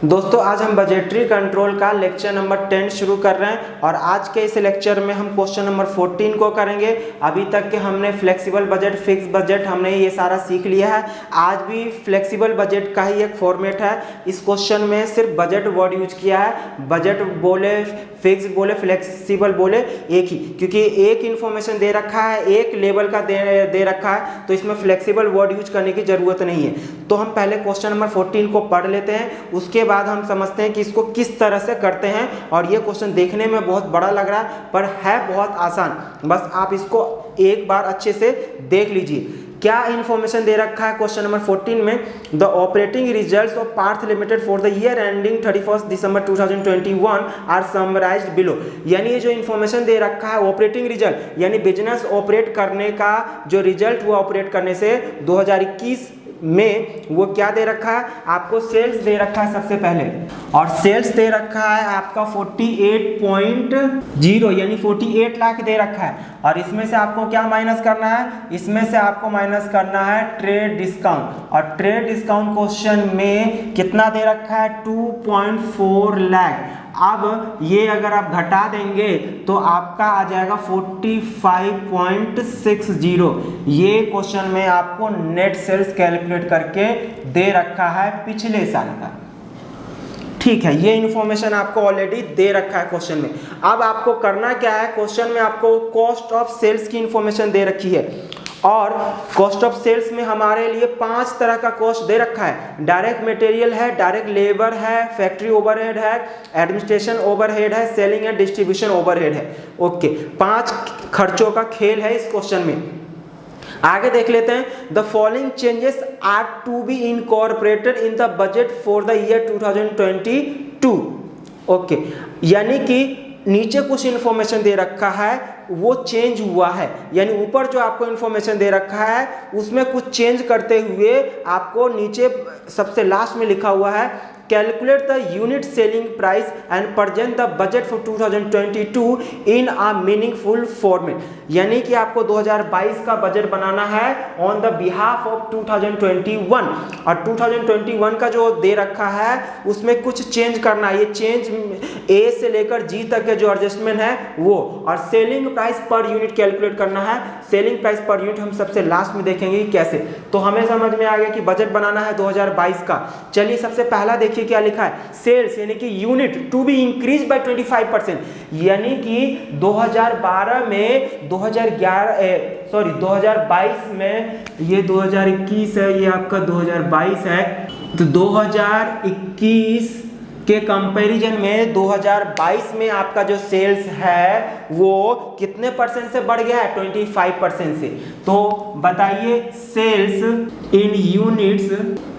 दोस्तों आज हम बजटरी कंट्रोल का लेक्चर नंबर 10 शुरू कर रहे हैं और आज के इस लेक्चर में हम क्वेश्चन नंबर 14 को करेंगे। अभी तक के हमने फ्लेक्सिबल बजट, फिक्स बजट, हमने ये सारा सीख लिया है। आज भी फ्लेक्सिबल बजट का ही एक फॉर्मेट है। इस क्वेश्चन में सिर्फ बजट वर्ड यूज किया है। बजट बोले, फिक्स बोले, फ्लेक्सिबल बोले एक ही, क्योंकि एक इन्फॉर्मेशन दे रखा है, एक लेवल का दे रखा है, तो इसमें फ्लेक्सिबल वर्ड यूज करने की जरूरत नहीं है। तो हम पहले क्वेश्चन नंबर 14 को पढ़ लेते हैं, उसके बाद हम समझते हैं कि इसको किस तरह से करते हैं। और ये क्वेश्चन देखने में बहुत बड़ा लग रहा है पर है बहुत आसान, बस आप इसको एक बार अच्छे से देख लीजिए। क्या इन्फॉर्मेशन दे रखा है क्वेश्चन नंबर 14 में? The operating results of Parth limited for the year ending 31 December 2021 are summarised below. यानी ये जो इन्फॉर्मेशन दे रखा है ऑपरेटिंग रिजल्ट, यानी बिजनेस ऑपरेट करने का जो रिजल्ट हुआ ऑपरेट करने से 2021 में, वो क्या दे रखा है आपको? सेल्स दे रखा है सबसे पहले, और सेल्स दे रखा है आपका 48.0 यानी 48 लाख दे रखा है। और इसमें से आपको क्या माइनस करना है? इसमें से आपको माइनस करना है ट्रेड डिस्काउंट, और ट्रेड डिस्काउंट क्वेश्चन में कितना दे रखा है? 2.4 लाख। अब ये अगर आप घटा देंगे तो आपका आ जाएगा 45.60। ये क्वेश्चन में आपको नेट सेल्स कैलकुलेट करके दे रखा है पिछले साल का। ठीक है, ये इन्फॉर्मेशन आपको ऑलरेडी दे रखा है क्वेश्चन में। अब आपको करना क्या है? क्वेश्चन में आपको कॉस्ट ऑफ सेल्स की इन्फॉर्मेशन दे रखी है, और कॉस्ट ऑफ सेल्स में हमारे लिए 5 तरह का कॉस्ट दे रखा है। डायरेक्ट मटेरियल है, डायरेक्ट लेबर है, फैक्ट्री ओवरहेड है, एडमिनिस्ट्रेशन ओवरहेड है, सेलिंग एंड डिस्ट्रीब्यूशन ओवरहेड है। ओके, 5 खर्चों का खेल है इस क्वेश्चन में। आगे देख लेते हैं। The following changes are to be incorporated in the budget for the year 2022। Okay, यानी कि नीचे कुछ इन्फॉर्मेशन दे रखा है, वो चेंज हुआ है। यानी ऊपर जो आपको इन्फॉर्मेशन दे रखा है उसमें कुछ चेंज करते हुए आपको नीचे सबसे लास्ट में लिखा हुआ है, calculate the unit selling price and present the budget for 2022 in a meaningful format. यानी कि आपको 2022 का बजट बनाना है ऑन द बिहाफ ऑफ 2021, और 2021 का जो दे रखा है उसमें कुछ चेंज करना है। ये चेंज ए से लेकर जी तक के जो एडजस्टमेंट है वो, और selling price per unit calculate करना है। सेलिंग प्राइस पर यूनिट हम सबसे लास्ट में देखेंगे कैसे। तो हमें समझ में आ गया कि बजट बनाना है 2022 का। चलिए सबसे पहला देखिए क्या लिखा है, सेल्स यानी कि unit to be increase by 25%। यानी कि 2012 में 2022 में, ये 2021 है, ये आपका 2022 है, तो 2021 के कंपैरिजन में 2022 में आपका जो सेल्स है वो कितने परसेंट से बढ़ गया है? 25% से। तो बताइए सेल्स इन यूनिट्स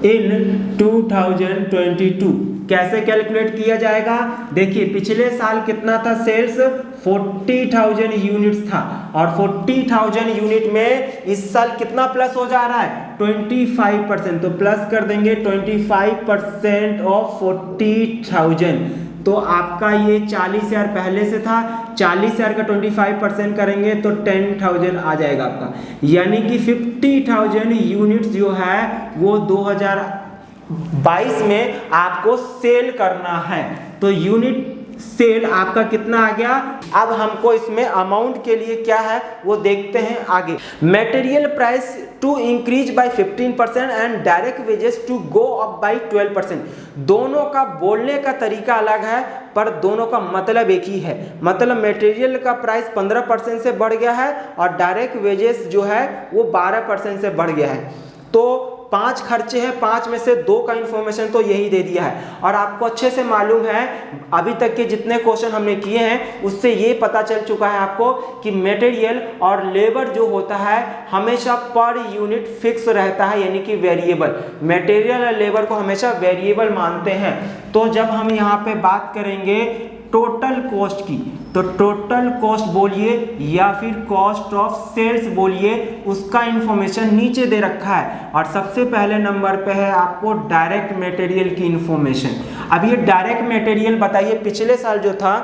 इन 2022 कैसे कैलकुलेट किया जाएगा? देखिए पिछले साल कितना था सेल्स? 40,000 यूनिट्स था, और 40,000 यूनिट में इस साल कितना प्लस हो जा रहा है? 25%। तो प्लस कर देंगे 25% ऑफ 40,000, तो आपका ये 40,000 पहले से था, 40,000 का 25% करेंगे तो 10,000 आ जाएगा आपका। यानी कि 50,000 यूनिट्स जो है वो 2022 में आपको सेल करना है। तो यूनिट सेल आपका कितना आ गया? अब हमको इसमें अमाउंट के लिए क्या है वो देखते हैं आगे। Material price to increase by 15% and direct wages to go up by 12%। दोनों का बोलने का तरीका अलग है पर दोनों का मतलब एक ही है। मतलब मटेरियल का प्राइस 15% से बढ़ गया है और डायरेक्ट वेजेस जो है वो 12% से बढ़ गया है। तो 5 खर्चे हैं, 5 में से 2 का इन्फॉर्मेशन तो यही दे दिया है। और आपको अच्छे से मालूम है अभी तक के जितने क्वेश्चन हमने किए हैं उससे ये पता चल चुका है आपको कि मटेरियल और लेबर जो होता है हमेशा पर यूनिट फिक्स रहता है, यानी कि वेरिएबल। मटेरियल और लेबर को हमेशा वेरिएबल मानते हैं। तो जब हम यहाँ पे बात करेंगे टोटल कॉस्ट की, तो टोटल कॉस्ट बोलिए या फिर कॉस्ट ऑफ सेल्स बोलिए, उसका इंफॉर्मेशन नीचे दे रखा है। और सबसे पहले नंबर पे है आपको डायरेक्ट मटेरियल की इंफॉर्मेशन। अब ये डायरेक्ट मटेरियल बताइए पिछले साल जो था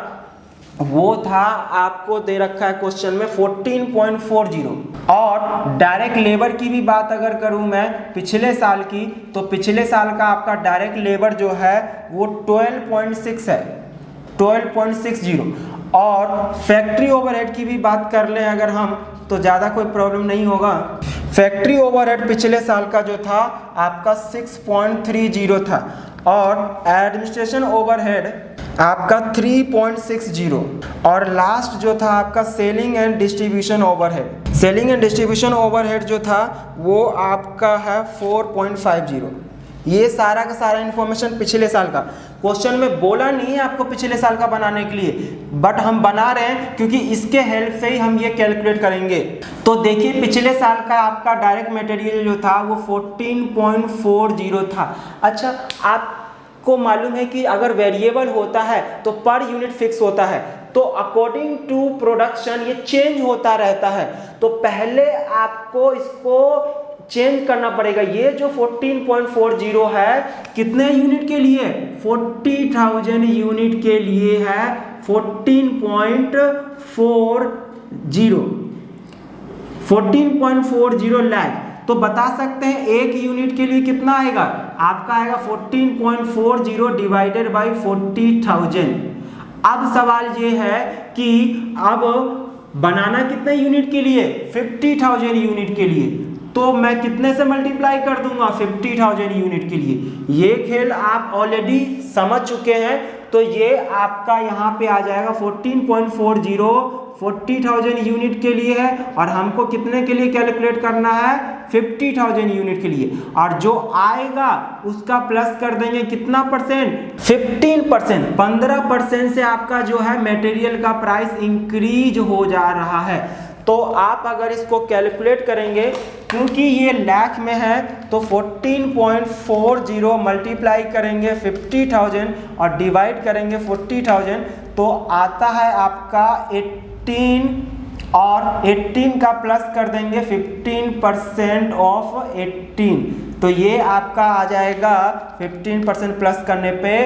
वो था आपको दे रखा है क्वेश्चन में 14.40। और डायरेक्ट लेबर की भी बात अगर करूं मैं पिछले साल की, तो पिछले साल का आपका डायरेक्ट लेबर जो है वो 12.6 है, 12.60। और फैक्ट्री ओवरहेड की भी बात कर लें अगर हम, तो ज़्यादा कोई प्रॉब्लम नहीं होगा। फैक्ट्री ओवरहेड पिछले साल का जो था आपका 6.30 था, और एडमिनिस्ट्रेशन ओवरहेड आपका 3.60। और लास्ट जो था आपका selling and distribution overhead, selling and distribution overhead जो था वो आपका है 4.50। ये सारा का सारा इन्फॉर्मेशन पिछले साल का। क्वेश्चन में बोला नहीं है आपको पिछले साल का बनाने के लिए, बट हम बना रहे हैं क्योंकि इसके हेल्प से ही हम ये कैलकुलेट करेंगे। तो देखिए पिछले साल का आपका डायरेक्ट मटेरियल जो था वो 14.40 था। अच्छा, आपको मालूम है कि अगर वेरिएबल होता है तो पर यूनिट फिक्स होता है, तो अकॉर्डिंग टू प्रोडक्शन ये चेंज होता रहता है। तो पहले आपको इसको चेंज करना पड़ेगा। ये जो 14.40 है कितने यूनिट के लिए? 40,000 यूनिट के लिए है 14.40 लाख। तो बता सकते हैं एक यूनिट के लिए कितना आएगा? आपका आएगा 14.40 डिवाइडेड बाई 40,000। अब सवाल ये है कि अब बनाना कितने यूनिट के लिए? 50,000 यूनिट के लिए। तो मैं कितने से मल्टीप्लाई कर दूंगा? 50,000 यूनिट के लिए। ये खेल आप ऑलरेडी समझ चुके हैं। तो ये आपका यहाँ पे आ जाएगा 14.40 40,000 यूनिट के लिए है, और हमको कितने के लिए कैलकुलेट करना है? 50,000 यूनिट के लिए। और जो आएगा उसका प्लस कर देंगे कितना परसेंट? 15%। 15% से आपका जो है मटेरियल का प्राइस इंक्रीज हो जा रहा है। तो आप अगर इसको कैलकुलेट करेंगे, क्योंकि ये लाख में है, तो 14.40 मल्टीप्लाई करेंगे 50,000 और डिवाइड करेंगे 40,000, तो आता है आपका 18, और 18 का प्लस कर देंगे 15% ऑफ 18, तो ये आपका आ जाएगा 15% प्लस करने पे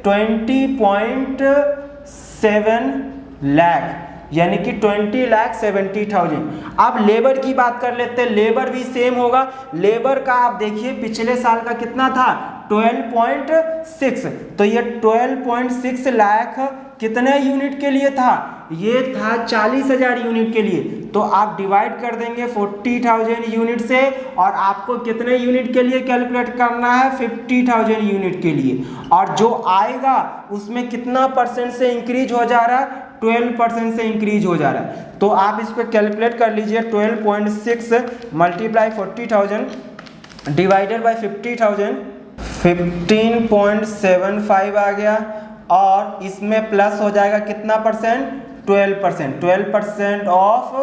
20.7 लाख, यानी कि 20,70,000। अब लेबर की बात कर लेते हैं। लेबर भी सेम होगा। लेबर का आप देखिए पिछले साल का कितना था? 12.6। तो ये 12.6 लाख कितने यूनिट के लिए था? ये था 40,000 यूनिट के लिए। तो आप डिवाइड कर देंगे 40,000 यूनिट से, और आपको कितने यूनिट के लिए कैलकुलेट करना है? 50,000 यूनिट के लिए। और जो आएगा उसमें कितना परसेंट से इंक्रीज हो जा रहा है? 12% से इंक्रीज हो जा रहा है। तो आप इस पर कैलकुलेट कर लीजिए। 12.6 मल्टीप्लाई 40,000 डिवाइडेड बाई 50,000, 15.75 आ गया, और इसमें प्लस हो जाएगा कितना परसेंट? 12%। 12% ऑफ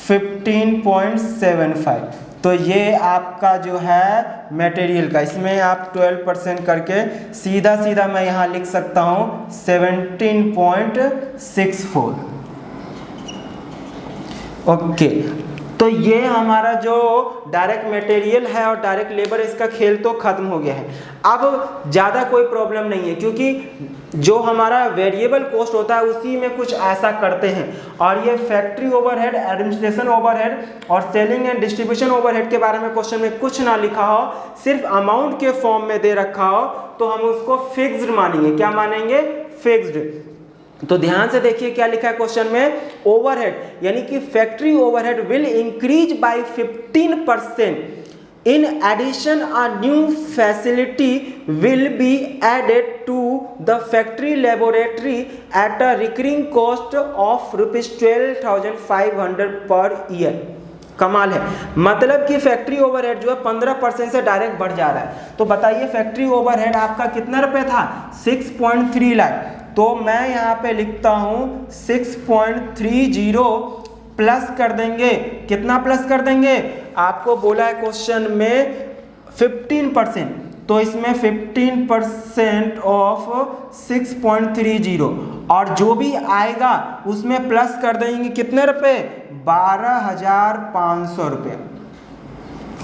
15.75। तो ये आपका जो है मटेरियल का, इसमें आप 12% करके सीधा सीधा मैं यहाँ लिख सकता हूँ 17.64। ओके, तो ये हमारा जो डायरेक्ट मटेरियल है और डायरेक्ट लेबर, इसका खेल तो खत्म हो गया है। अब ज़्यादा कोई प्रॉब्लम नहीं है, क्योंकि जो हमारा वेरिएबल कॉस्ट होता है उसी में कुछ ऐसा करते हैं। और ये फैक्ट्री ओवरहेड, एडमिनिस्ट्रेशन ओवरहेड और सेलिंग एंड डिस्ट्रीब्यूशन ओवरहेड के बारे में क्वेश्चन में कुछ ना लिखा हो, सिर्फ अमाउंट के फॉर्म में दे रखा हो, तो हम उसको फिक्स्ड मानेंगे। क्या मानेंगे? फिक्स्ड। तो ध्यान से देखिए क्या लिखा है क्वेश्चन में। ओवरहेड यानी कि factory overhead will increase by 15%। In addition, a new facility will be added to the factory laboratory at a recurring cost of ₹12,500 per year। कमाल है। मतलब कि फैक्ट्री ओवरहेड जो है 15% से डायरेक्ट बढ़ जा रहा है। तो बताइए फैक्ट्री ओवरहेड आपका कितना रुपए था? 6.3 लाख। तो मैं यहाँ पे लिखता हूँ 6.30 प्लस कर देंगे, कितना प्लस कर देंगे? आपको बोला है क्वेश्चन में 15%, तो इसमें 15% ऑफ 6.30, और जो भी आएगा उसमें प्लस कर देंगे कितने रुपए? 12,500 रुपये।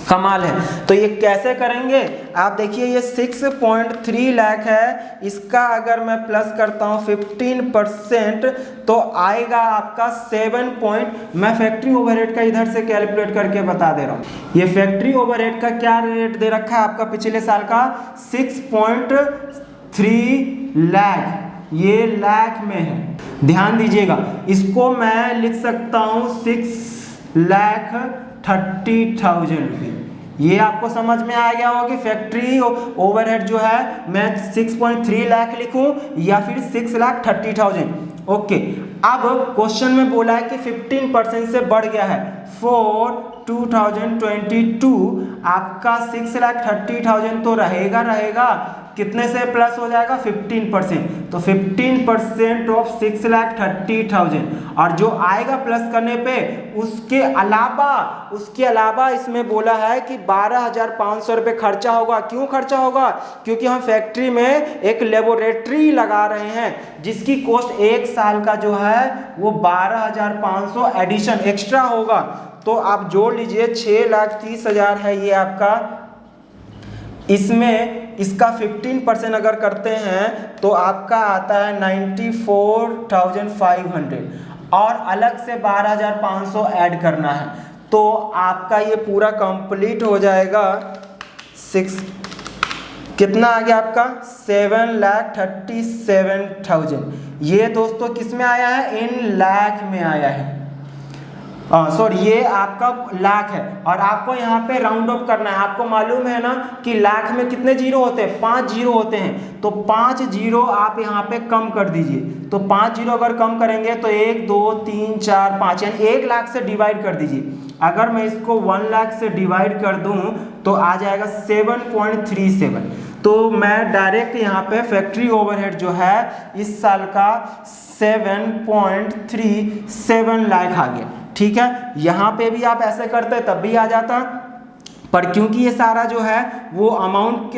कमाल है। तो ये कैसे करेंगे आप देखिए, ये 6.3 लाख है, इसका अगर मैं प्लस करता हूँ 15% तो आएगा आपका 7 मैं फैक्ट्री ओवरहेड का इधर से कैलकुलेट करके बता दे रहा हूँ। ये फैक्ट्री ओवरहेड का क्या रेट दे रखा है आपका पिछले साल का 6.3 लाख, ये लाख में है, ध्यान दीजिएगा। इसको मैं लिख सकता हूँ 6,30,000 रुपये। ये आपको समझ में आ गया होगा कि फैक्ट्री ओवरहेड जो है मैं 6.3 लाख लिखूं या फिर 6,30,000। ओके, अब क्वेश्चन में बोला है कि 15% से बढ़ गया है। फॉर 2022 आपका 6,30,000 तो रहेगा, कितने से प्लस हो जाएगा 15%, तो 15% ऑफ 6,30,000 और जो आएगा प्लस करने पे उसके अलावा इसमें बोला है कि 12,500 रुपये खर्चा होगा। क्यों खर्चा होगा? क्योंकि हम फैक्ट्री में एक लेबोरेटरी लगा रहे हैं जिसकी कॉस्ट एक साल का जो है वो 12,500 एडिशन एक्स्ट्रा होगा। तो आप जोड़ लीजिए 6,30,000 है ये आपका, इसमें इसका 15% अगर करते हैं तो आपका आता है 94,500 और अलग से 12,500 ऐड करना है, तो आपका ये पूरा कंप्लीट हो जाएगा। कितना आ गया आपका 7,37,000। ये दोस्तों किस में आया है? इन लाख में आया है, सॉरी ये आपका लाख है और आपको यहाँ पे राउंड ऑफ करना है। आपको मालूम है ना कि लाख में कितने जीरो होते हैं? 5 जीरो होते हैं, तो 5 जीरो आप यहाँ पे कम कर दीजिए। तो 5 जीरो अगर कम करेंगे तो 1 2 3 4 5 यानी 1 लाख से डिवाइड कर दीजिए। अगर मैं इसको 1 लाख से डिवाइड कर दूं तो आ जाएगा 7.37। तो मैं डायरेक्ट यहाँ पे फैक्ट्री ओवरहेड जो है इस साल का 7.37 लाख आ गया। ठीक है, यहाँ पे भी आप ऐसे करते तब भी आ जाता, पर क्योंकि ये सारा जो है वो अमाउंट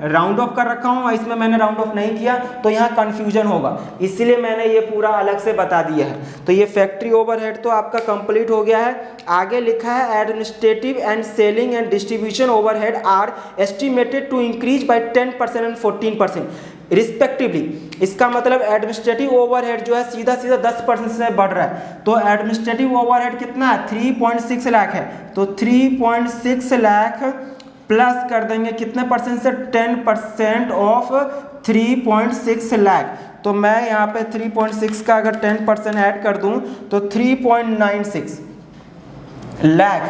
राउंड ऑफ कर रखा हूँ, इसमें मैंने राउंड ऑफ नहीं किया तो यहाँ कंफ्यूजन होगा, इसलिए मैंने ये पूरा अलग से बता दिया है। तो ये फैक्ट्री ओवरहेड तो आपका कंप्लीट हो गया है। आगे लिखा है administrative and selling and distribution overhead are estimated to increase by 10% and 14% respectively. इसका मतलब एडमिनिस्ट्रेटिव ओवरहेड जो है सीधा 10% से बढ़ रहा है। तो एडमिनिस्ट्रेटिव ओवरहेड कितना है? 3.6 लाख है, तो 3.6 लाख प्लस कर देंगे कितने परसेंट से? 10% ऑफ 3.6 लाख। तो मैं यहाँ पे 3.6 का अगर 10% ऐड कर दूं तो 3.96 लाख।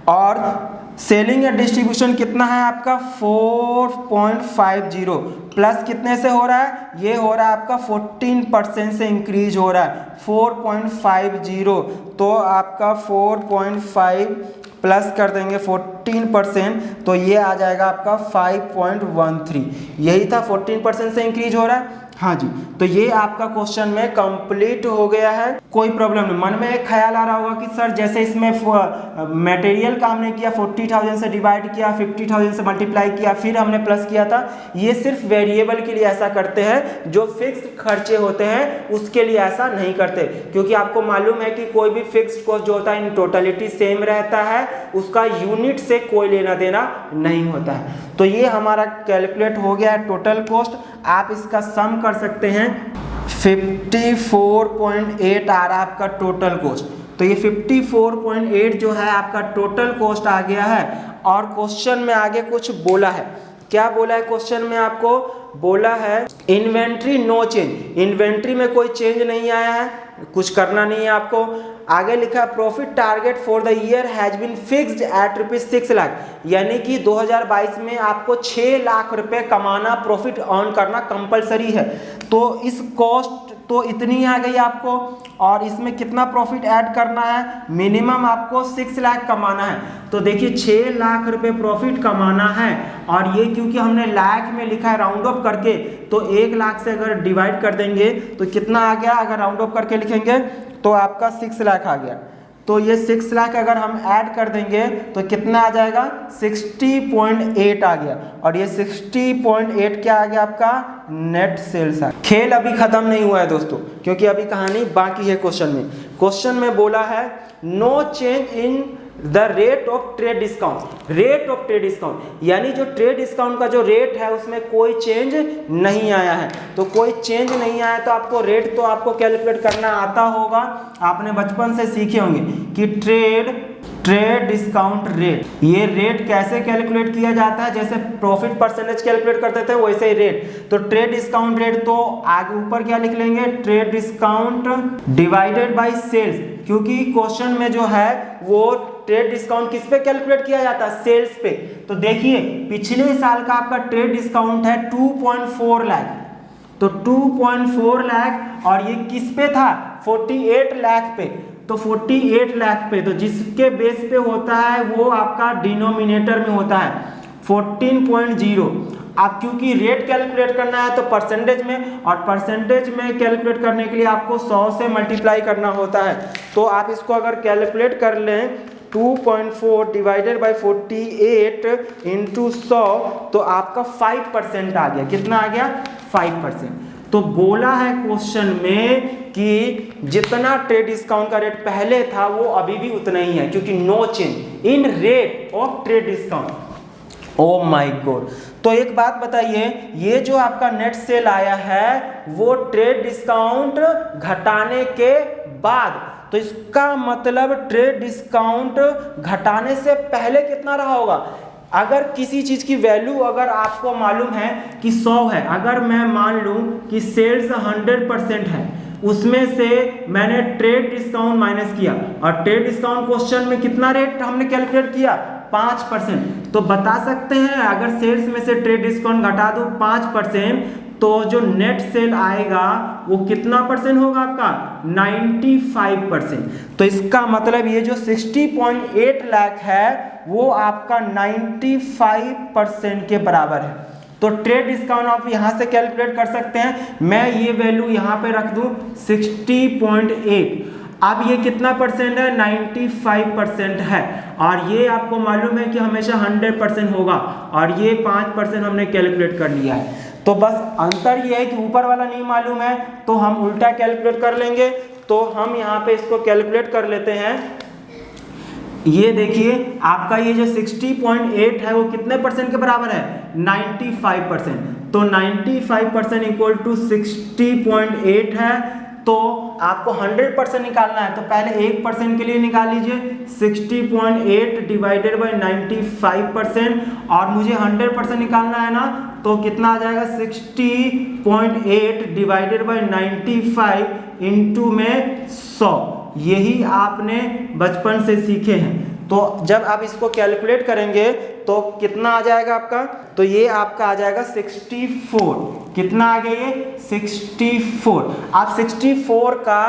और सेलिंग या डिस्ट्रीब्यूशन कितना है आपका? 4.50 प्लस कितने से हो रहा है? ये हो रहा है आपका 14% से इंक्रीज हो रहा है 4.50। तो आपका 4.5 प्लस कर देंगे 14%, तो ये आ जाएगा आपका 5.13। यही था 14% से इंक्रीज हो रहा है। हाँ जी, तो ये आपका क्वेश्चन में कंप्लीट हो गया है। कोई प्रॉब्लम नहीं। मन में एक ख्याल आ रहा होगा कि सर जैसे इसमें मटेरियल का हमने किया 40,000 से डिवाइड किया, 50,000 से मल्टीप्लाई किया, फिर हमने प्लस किया था, ये सिर्फ वेरिएबल के लिए ऐसा करते हैं, जो फिक्स्ड खर्चे होते हैं उसके लिए ऐसा नहीं करते, क्योंकि आपको मालूम है कि कोई भी फिक्स्ड कॉस्ट जो होता है इन टोटलिटी सेम रहता है, उसका यूनिट से कोई लेना देना नहीं होता है। तो ये हमारा कैलकुलेट हो गया है टोटल कॉस्ट। आप इसका सम कर सकते हैं, 54.8 आ रहा है आपका टोटल कॉस्ट। तो ये 54.8 जो है आपका टोटल कॉस्ट आ गया है। और क्वेश्चन में आगे कुछ बोला है, क्या बोला है क्वेश्चन में? आपको बोला है इन्वेंट्री नो चेंज, इन्वेंट्री में कोई चेंज नहीं आया है, कुछ करना नहीं है आपको। आगे लिखा है profit target for the year has been fixed at ₹6 lakh, यानी कि 2022 में आपको 6 लाख रुपए कमाना, प्रॉफिट अर्न करना कंपलसरी है। तो इस कॉस्ट तो इतनी आ गई आपको, और इसमें कितना प्रॉफिट ऐड करना है? मिनिमम आपको 6 लाख कमाना है। तो देखिए 6 लाख रुपए प्रॉफिट कमाना है, और ये क्योंकि हमने लाख में लिखा है राउंड ऑफ करके, तो 1 लाख से अगर डिवाइड कर देंगे तो कितना आ गया? अगर राउंड ऑफ करके लिखेंगे तो आपका 6 लाख आ गया। तो ये 6 लाख अगर हम ऐड कर देंगे तो कितना आ जाएगा? 60.8 आ गया, और ये 60.8 क्या आ गया आपका? नेट सेल्स आ। खेल अभी खत्म नहीं हुआ है दोस्तों, क्योंकि अभी कहानी बाकी है। क्वेश्चन में बोला है no change in the rate of trade discount, rate of trade discount यानी जो ट्रेड डिस्काउंट का जो रेट है उसमें कोई चेंज नहीं आया है। तो कोई चेंज नहीं आया तो आपको रेट तो आपको कैलकुलेट करना आता होगा, आपने बचपन से सीखे होंगे कि ट्रेड डिस्काउंट रेट, ये रेट कैसे कैलकुलेट किया जाता है, जैसे प्रॉफिट परसेंटेज कैलकुलेट करते थे वैसे ही रेट। तो ट्रेड डिस्काउंट रेट तो आगे ऊपर क्या लिख लेंगे, trade discount divided by sales, क्योंकि क्वेश्चन में जो है वो ट्रेड डिस्काउंट किस पे कैलकुलेट किया जाता है, सेल्स पे। तो देखिए पिछले साल का आपका ट्रेड डिस्काउंट है 2.4 लाख, तो 2.4 लाख और ये किस पे था, 48 लाख पे। तो 48 लाख पे, तो जिसके बेस पे होता है वो आपका डिनोमिनेटर में होता है 14.0। अब क्योंकि रेट कैलकुलेट करना है तो परसेंटेज में, और परसेंटेज में कैलकुलेट करने के लिए आपको 100 से मल्टीप्लाई करना होता है। तो आप इसको अगर कैलकुलेट कर लें 2.4 डिवाइडेड बाई 48 इंटू 100 तो आपका 5% आ गया। कितना आ गया, 5%। तो बोला है क्वेश्चन में कि जितना ट्रेड डिस्काउंट का रेट पहले था वो अभी भी उतना ही है, क्योंकि no change in rate of trade discount. Oh my god. तो एक बात बताइए, ये जो आपका नेट सेल आया है वो ट्रेड डिस्काउंट घटाने के बाद, तो इसका मतलब ट्रेड डिस्काउंट घटाने से पहले कितना रहा होगा। अगर किसी चीज की वैल्यू अगर आपको मालूम है कि 100 है, अगर मैं मान लूं कि सेल्स 100% है, उसमें से मैंने ट्रेड डिस्काउंट माइनस किया, और ट्रेड डिस्काउंट क्वेश्चन में कितना रेट हमने कैलकुलेट किया, 5%। तो बता सकते हैं अगर सेल्स में से ट्रेड डिस्काउंट घटा दूं 5%, तो जो नेट सेल आएगा वो कितना परसेंट होगा आपका, 95%। तो इसका मतलब ये जो 60.8 लाख है वो आपका 95% के बराबर है। तो ट्रेड डिस्काउंट आप यहां से कैलकुलेट कर सकते हैं। मैं ये वैल्यू यहां पे रख दूं 60.8। अब ये कितना परसेंट है, 95% है, और ये आपको मालूम है कि हमेशा 100% होगा, और ये 5% हमने कैलकुलेट कर लिया है। तो बस अंतर ये है कि ऊपर वाला नहीं मालूम है तो हम उल्टा कैलकुलेट कर लेंगे। तो हम यहाँ पे इसको कैलकुलेट कर लेते हैं। ये देखिए आपका ये जो 60.8 है वो कितने परसेंट के बराबर है, 95%। तो 95% इक्वल टू 60.8 है। तो आपको 100% निकालना है, तो पहले 1% के लिए निकाल लीजिए 60.8 डिवाइडेड बाई 95%, और मुझे 100% निकालना है ना, तो कितना आ जाएगा 60.8 डिवाइडेड बाई 95 इंटू में 100। यही आपने बचपन से सीखे हैं। तो जब आप इसको कैलकुलेट करेंगे तो कितना आ जाएगा आपका, तो ये आपका आ जाएगा 64। कितना आ गया ये 64। आप 64 का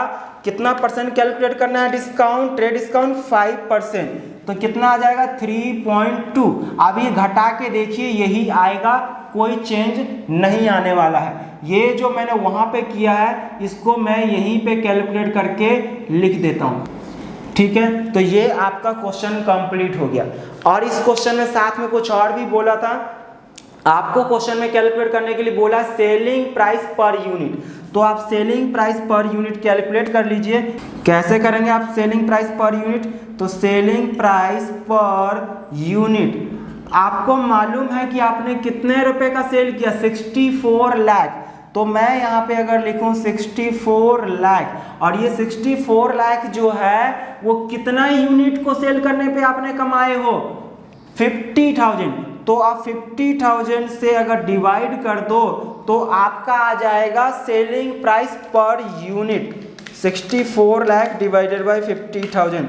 कितना परसेंट कैलकुलेट करना है, डिस्काउंट, ट्रेड डिस्काउंट 5%, तो कितना आ जाएगा 3.2। अब ये घटा के देखिए यही आएगा, कोई चेंज नहीं आने वाला है। ये जो मैंने वहां पे किया है इसको मैं यहीं पे कैलकुलेट करके लिख देता हूं, ठीक है। तो ये आपका क्वेश्चन कंप्लीट हो गया। और इस क्वेश्चन में साथ में कुछ और भी बोला था, आपको क्वेश्चन में कैलकुलेट करने के लिए बोला सेलिंग प्राइस पर यूनिट। तो आप selling price per unit calculate कर लीजिए। कैसे करेंगे आप सेलिंग प्राइस पर यूनिट, तो सेलिंग प्राइस पर यूनिट आपको मालूम है कि आपने कितने रुपए का सेल किया, 64 लाख। तो मैं यहाँ पे अगर लिखूं 64 लाख, और ये 64 लाख जो है वो कितना यूनिट को सेल करने पे आपने कमाए हो, 50,000। तो आप 50,000 से अगर डिवाइड कर दो तो आपका आ जाएगा selling price per unit 64 lakh divided by 50,000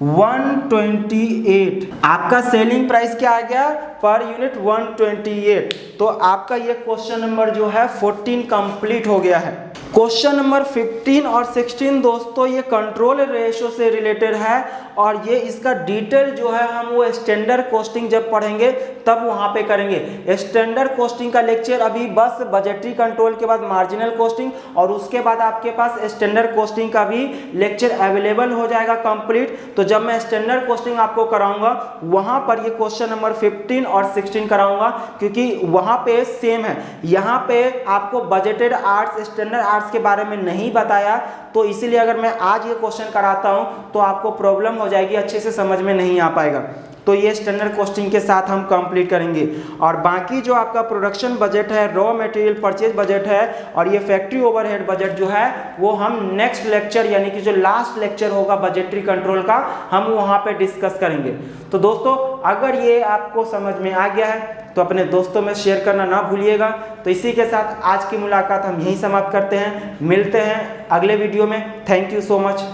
128। आपका सेलिंग प्राइस क्या आ गया पर यूनिट 128। तो आपका ये क्वेश्चन नंबर जो है 14 कंप्लीट हो गया है। क्वेश्चन नंबर 15 और 16 दोस्तों ये कंट्रोल रेशो से रिलेटेड है, और ये इसका डिटेल जो है हम वो स्टैंडर्ड कॉस्टिंग जब पढ़ेंगे तब वहाँ पे करेंगे। स्टैंडर्ड कॉस्टिंग का लेक्चर अभी बस बजटरी कंट्रोल के बाद मार्जिनल कॉस्टिंग, और उसके बाद आपके पास स्टैंडर्ड कॉस्टिंग का भी लेक्चर अवेलेबल हो जाएगा कंप्लीट। तो जब मैं स्टैंडर्ड कॉस्टिंग आपको कराऊंगा वहाँ पर ये क्वेश्चन नंबर 15 और 16 कराऊंगा, क्योंकि वहाँ पे सेम है। यहाँ पे आपको budgeted arts, standard arts parts के बारे में नहीं बताया, तो इसीलिए अगर मैं आज ये क्वेश्चन कराता हूँ तो आपको प्रॉब्लम हो जाएगी, अच्छे से समझ में नहीं आ पाएगा। तो ये स्टैंडर्ड कॉस्टिंग के साथ हम कंप्लीट करेंगे। और बाकी जो आपका प्रोडक्शन बजट है, रॉ मटेरियल परचेज बजट है और ये फैक्ट्री ओवरहेड बजट जो है वो हम नेक्स्ट लेक्चर यानी कि जो लास्ट लेक्चर होगा बजटरी कंट्रोल का, हम वहाँ पे डिस्कस करेंगे। तो दोस्तों अगर ये आपको समझ में आ गया है तो अपने दोस्तों में शेयर करना ना भूलिएगा। तो इसी के साथ आज की मुलाकात हम यहीं समाप्त करते हैं, मिलते हैं अगले वीडियो में। Thank you so much.